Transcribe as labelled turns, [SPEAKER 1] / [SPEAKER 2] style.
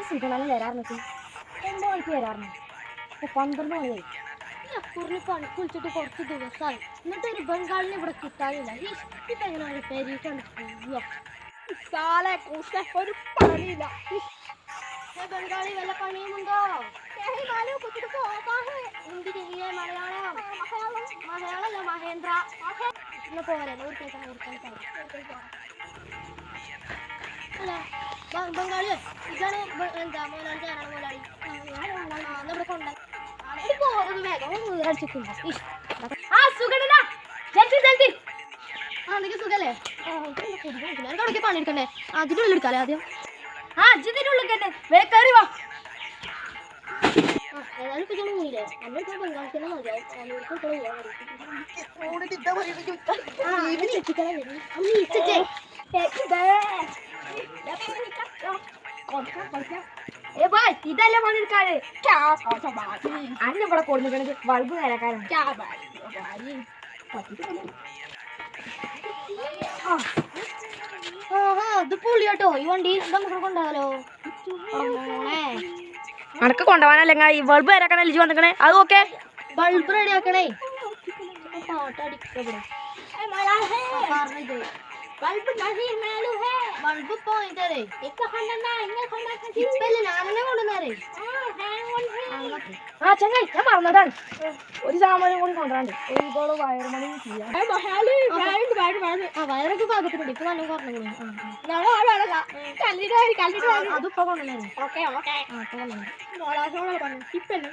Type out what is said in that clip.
[SPEAKER 1] സുഖം വരാറുണ്ട് 9 മണിക്ക് വരാറുണ്ട് 12 മണിയായി അപ്പൂറിന് പണിക്ക് വിളിച്ചിട്ട് കുറച്ച് ദിവസമായി എന്നിട്ട് ഒരു ബംഗാളിനെ ഇവിടെ കിട്ടാനില്ല ഇപ്പൊ എങ്ങനെയാണ് പെരീക്കാണ്ട് പോവുക ഒരു പണിയില്ല ബംഗാളി വല്ല പണിയുമുണ്ടോ മലയാളമല്ല മഹേന്ദ്ര ഇന്ന് പോരെ അല്ല ബംഗാളി ഇതാണ് എന്താ മോനാളി ഞാനാണ് മോനാളി നമ്മുടെ കൊണ്ടായി സുഖല്ലേ പണിയെടുക്കണ്ടേ അതിനുള്ളിൽ എടുക്കാല്ലേ ആദ്യം അതിനുള്ളിൽ തന്നെ വേക്കറി വാ ഏതായാലും ഇപ്പൊ പോയില്ലേ നമ്മളിപ്പോ ബംഗാളിക്കന്നെ ഇതല്ലേ പണിയെടുക്കാറ് അന്നെ ഇവിടെ കൊടുക്കുന്നത് ബൾബ് നേരക്കാരൻ ഇത് പുള്ളിയാട്ടോ ഈ വണ്ടി നമുക്ക് കൊണ്ടാലോ അനക്ക് കൊണ്ടുപോകാനല്ലേ ഈ ബൾബ് നേരാക്കാൻ അലിച്ച് വന്നിക്കണേ അത് ഓക്കെ ബൾബ് റെഡി ആക്കണേ बल्ब नहीं मेलू है बल्ब पॉइंट रे एक खंडना इने खंडना ഇപ്പല്ലേ നാനനെ കൊണ്ടുവന്നേ ആ ചങ്ങായി ഞാൻ മറന്നതാണ് ഒരു സാമാനം കൂടി കൊണ്ടുവരാണ്ട് ഒരു ബോൾ വയർ മണി ചെയ്യാം വയറൊക്കെ പാകത്തിനുണ്ട് ഇപ്പൊ നല്ല പറഞ്ഞു അതിപ്പോ കൊണ്ടുവന്നേ ഓക്കെ ഓക്കെ ഇപ്പല്ലേ